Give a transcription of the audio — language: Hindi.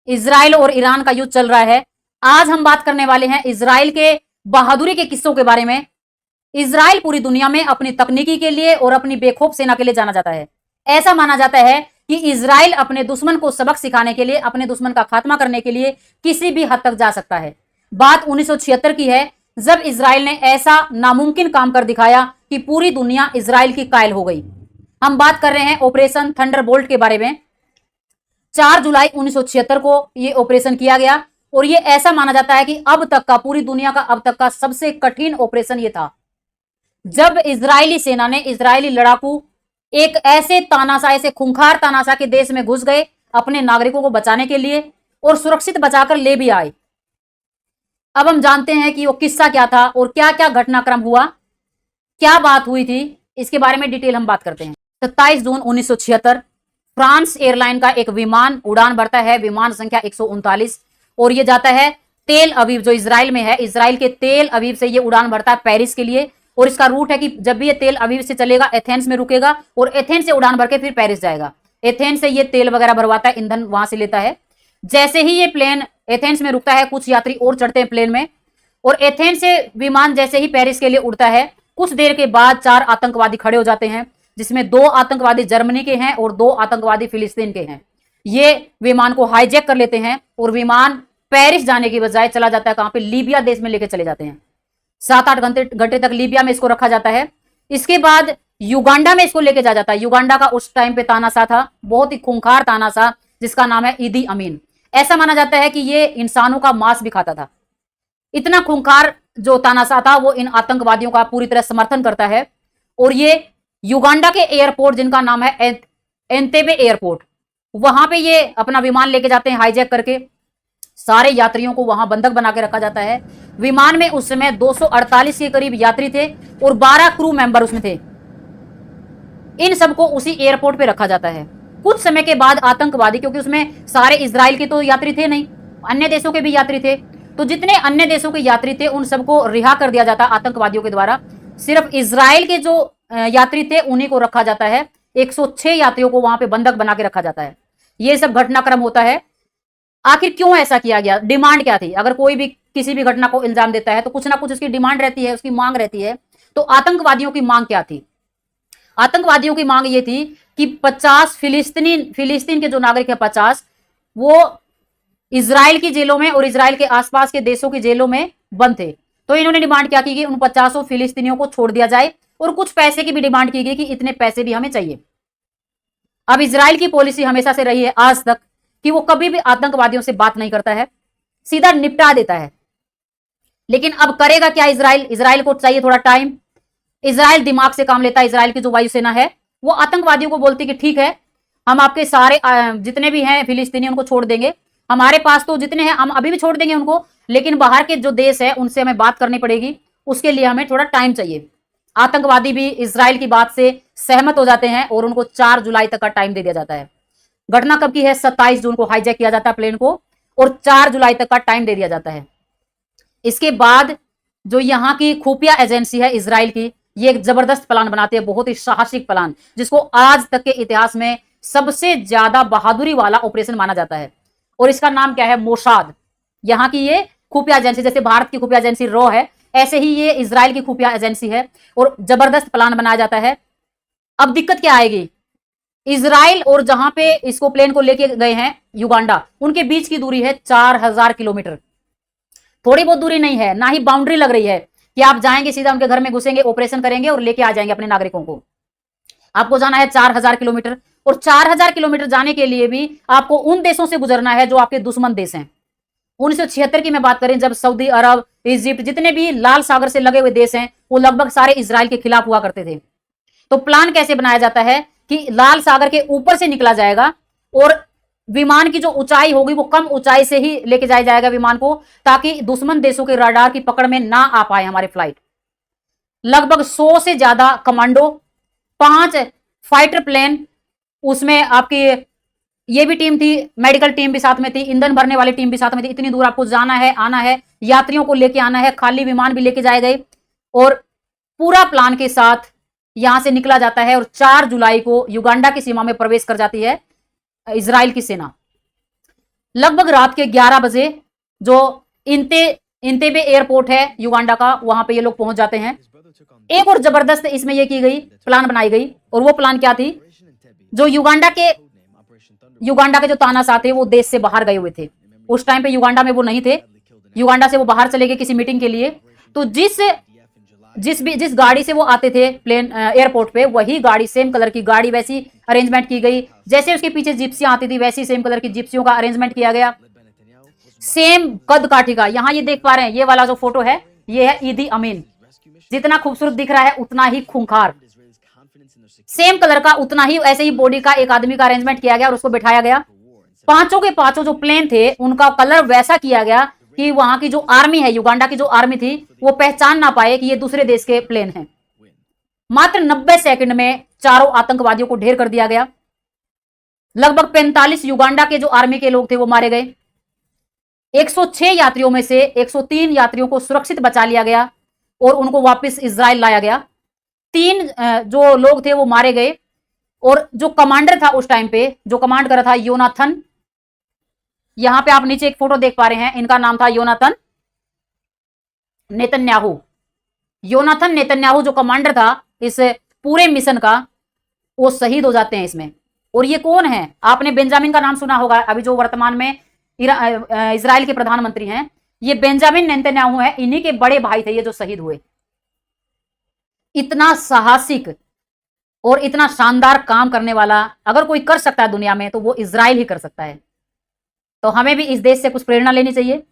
इजराइल और ईरान का युद्ध चल रहा है। आज हम बात करने वाले हैं इजराइल के बहादुरी के किस्सों के बारे में। इजराइल पूरी दुनिया में अपनी तकनीकी के लिए और अपनी बेखौफ सेना के लिए जाना जाता है। ऐसा माना जाता है कि इजराइल अपने दुश्मन को सबक सिखाने के लिए, अपने दुश्मन का खात्मा करने के लिए किसी भी हद तक जा सकता है। बात 1976 की है, जब इजराइल ने ऐसा नामुमकिन काम कर दिखाया कि पूरी दुनिया इजराइल की कायल हो गई। हम बात कर रहे हैं ऑपरेशन थंडरबोल्ट के बारे में। 4 जुलाई 1976 को यह ऑपरेशन किया गया और यह ऐसा माना जाता है कि अब तक का, पूरी दुनिया का अब तक का सबसे कठिन ऑपरेशन यह था, जब इजरायली सेना ने, इजरायली लड़ाकू एक ऐसे तानाशाह, ऐसे खूंखार तानाशाह के देश में घुस गए अपने नागरिकों को बचाने के लिए और सुरक्षित बचाकर ले भी आए। अब हम जानते हैं कि वो किस्सा क्या था और क्या क्या घटनाक्रम हुआ, क्या बात हुई थी, इसके बारे में डिटेल हम बात करते हैं। 27 जून 1976 फ्रांस एयरलाइन का एक विमान उड़ान भरता है, विमान संख्या 139, और ये जाता है तेल अवीव, जो इजराइल में है। इजराइल के तेल अवीव से ये उड़ान भरता है पेरिस के लिए, और इसका रूट है कि जब भी ये तेल अवीव से चलेगा एथेंस में रुकेगा और एथेंस से उड़ान भर के फिर पेरिस जाएगा। एथेंस से ये तेल वगैरह भरवाता है, ईंधन वहां से लेता है। जैसे ही ये प्लेन एथेंस में रुकता है, कुछ यात्री और चढ़ते हैं प्लेन में, और एथेंस से विमान जैसे ही पेरिस के लिए उड़ता है, कुछ देर के बाद 4 आतंकवादी खड़े हो जाते हैं, जिसमें 2 आतंकवादी जर्मनी के हैं और 2 आतंकवादी फिलिस्तीन के हैं। ये विमान को हाईजैक कर लेते हैं और विमान पेरिस जाने की बजाय चला जाता है कहां पे, लीबिया देश में लेके चले जाते हैं। 7-8 घंटे तक लीबिया में इसको रखा जाता है। इसके बाद युगांडा में इसको लेके जाता है। युगांडा का उस टाइम पे तानाशाह था, बहुत ही खूंखार तानाशाह, जिसका नाम है ईदी अमीन। ऐसा माना जाता है कि ये इंसानों का मांस भी खाता था। इतना खूंखार जो तानाशाह था, वो इन आतंकवादियों का पूरी तरह समर्थन करता है। और ये युगांडा के एयरपोर्ट, जिनका नाम है एंतेबे एयरपोर्ट, वहां पे ये अपना विमान लेके जाते हैं हाईजैक करके। सारे यात्रियों को वहां बंधक बना के रखा जाता है। विमान में उस समय 248 के करीब यात्री थे और 12 क्रू मेंबर उसमें थे। इन सबको उसी एयरपोर्ट पे रखा जाता है। कुछ समय के बाद आतंकवादी, क्योंकि उसमें सारे इजराइल के तो यात्री थे नहीं, अन्य देशों के भी यात्री थे, तो जितने अन्य देशों के यात्री थे उन सबको रिहा कर दिया जाता आतंकवादियों के द्वारा। सिर्फ इजराइल के जो यात्री थे उन्हीं को रखा जाता है। 106 यात्रियों को वहां पे बंधक बना के रखा जाता है। ये सब घटनाक्रम होता है। आखिर क्यों ऐसा किया गया, डिमांड क्या थी? अगर कोई भी किसी भी घटना को इल्जाम देता है तो कुछ ना कुछ उसकी डिमांड रहती है, उसकी मांग रहती है। तो आतंकवादियों की मांग क्या थी? आतंकवादियों की मांग ये थी कि 50 फिलिस्तीन के जो नागरिक है 50, वो इजराइल की जेलों में और इजराइल के आसपास के देशों की जेलों में बंद थे। तो इन्होंने डिमांड क्या की कि उन 50 फिलिस्तीनियों को छोड़ दिया जाए, और कुछ पैसे की भी डिमांड की गई कि इतने पैसे भी हमें चाहिए। अब इजराइल की पॉलिसी हमेशा से रही है आज तक कि वो कभी भी आतंकवादियों से बात नहीं करता है, सीधा निपटा देता है। लेकिन अब करेगा क्या इजराइल? इजराइल को चाहिए थोड़ा टाइम। इजराइल दिमाग से काम लेता है। इजराइल की जो वायुसेना है वो आतंकवादियों को बोलती कि ठीक है, हम आपके सारे जितने भी हैं फिलिस्तीनी उनको छोड़ देंगे, हमारे पास तो जितने हैं हम अभी भी छोड़ देंगे उनको, लेकिन बाहर के जो देश है उनसे हमें बात करनी पड़ेगी, उसके लिए हमें थोड़ा टाइम चाहिए। आतंकवादी भी इजराइल की बात से सहमत हो जाते हैं और उनको 4 जुलाई तक का टाइम दे दिया जाता है। घटना कब की है? 27 जून को हाईजैक किया जाता है प्लेन को और 4 जुलाई तक का टाइम दे दिया जाता है। इसके बाद जो यहाँ की खुफिया एजेंसी है इजराइल की, ये एक जबरदस्त प्लान बनाती है, बहुत ही साहसिक प्लान, जिसको आज तक के इतिहास में सबसे ज्यादा बहादुरी वाला ऑपरेशन माना जाता है। और इसका नाम क्या है? मोसाद। यहाँ की ये खुफिया एजेंसी, जैसे भारत की खुफिया एजेंसी रॉ है, ऐसे ही ये इजराइल की खुफिया एजेंसी है और जबरदस्त प्लान बनाया जाता है। अब दिक्कत क्या आएगी? इजराइल और जहां पे इसको प्लेन को लेके गए हैं युगांडा, उनके बीच की दूरी है 4000 किलोमीटर। थोड़ी बहुत दूरी नहीं है, ना ही बाउंड्री लग रही है कि आप जाएंगे सीधा उनके घर में घुसेंगे, ऑपरेशन करेंगे और लेके आ जाएंगे अपने नागरिकों को। आपको जाना है 4000 किलोमीटर, और 4000 किलोमीटर जाने के लिए भी आपको उन देशों से गुजरना है जो आपके दुश्मन देश हैं। 1976 की मैं बात करें, जब सऊदी अरब, इजिप्ट, जितने भी लाल सागर से लगे हुए देश हैं, वो लगभग सारे इजराइल के खिलाफ हुआ करते थे। तो प्लान कैसे बनाया जाता है कि लाल सागर के ऊपर से निकला जाएगा और विमान की जो ऊंचाई होगी वो कम ऊंचाई से ही लेके जाया जाएगा विमान को, ताकि दुश्मन देशों के रडार की पकड़ में ना आ पाए हमारे फ्लाइट। लगभग 100 से ज्यादा कमांडो, 5 फाइटर प्लेन, उसमें आपकी ये भी टीम थी, मेडिकल टीम भी साथ में थी, ईंधन भरने वाली टीम भी साथ में थी। इतनी दूर आपको जाना है, आना है, यात्रियों को लेके आना है, खाली विमान भी लेके जाए गए, और पूरा प्लान के साथ यहां से निकला जाता है और 4 जुलाई को युगांडा की सीमा में प्रवेश कर जाती है इजराइल की सेना। लगभग रात के 11 बजे जो इंतेबे एयरपोर्ट है युगांडा का, वहां पे ये लोग पहुंच जाते हैं। एक और जबरदस्त इसमें ये की गई, प्लान बनाई गई, और वो प्लान क्या थी, जो युगांडा के जो तानाशाह थे वो देश से बाहर गए हुए थे। उस टाइम पे युगांडा में वो नहीं थे, युगांडा से वो बाहर चले गए किसी मीटिंग के लिए। तो जिस गाड़ी से वो आते थे प्लेन एयरपोर्ट पे, वही गाड़ी, सेम कलर की गाड़ी, वैसी अरेंजमेंट की गई। जैसे उसके पीछे जिप्सियां आती थी, वैसी सेम कलर की जिप्सियों का अरेंजमेंट किया गया, सेम कद काठी का। यहां ये देख पा रहे हैं, ये वाला जो फोटो है, ये है ईदी अमीन। जितना खूबसूरत दिख रहा है उतना ही खूंखार, सेम कलर का, उतना ही ऐसे ही बॉडी का एक आदमी का अरेंजमेंट किया गया और उसको बिठाया गया। पांचों के पांचों जो प्लेन थे उनका कलर वैसा किया गया कि वहां की जो आर्मी है, युगांडा की जो आर्मी थी, वो पहचान ना पाए कि ये दूसरे देश के प्लेन हैं। मात्र 90 सेकंड में चारों आतंकवादियों को ढेर कर दिया गया। लगभग 45 युगांडा के जो आर्मी के लोग थे वो मारे गए। 106 यात्रियों में से 103 यात्रियों को सुरक्षित बचा लिया गया और उनको वापस इजराइल लाया गया। 3 जो लोग थे वो मारे गए, और जो कमांडर था उस टाइम पे, जो कमांड कर रहा था, योनाथन, यहां पे आप नीचे एक फोटो देख पा रहे हैं, इनका नाम था योनाथन नेतन्याहू। योनाथन नेतन्याहू जो कमांडर था इस पूरे मिशन का, वो शहीद हो जाते हैं इसमें। और ये कौन है, आपने बेंजामिन का नाम सुना होगा, अभी जो वर्तमान में इजराइल के प्रधानमंत्री हैं, ये बेंजामिन नेतन्याहू है, इन्हीं के बड़े भाई थे ये जो शहीद हुए। इतना साहसिक और इतना शानदार काम करने वाला अगर कोई कर सकता है दुनिया में, तो वो इजराइल ही कर सकता है। तो हमें भी इस देश से कुछ प्रेरणा लेनी चाहिए।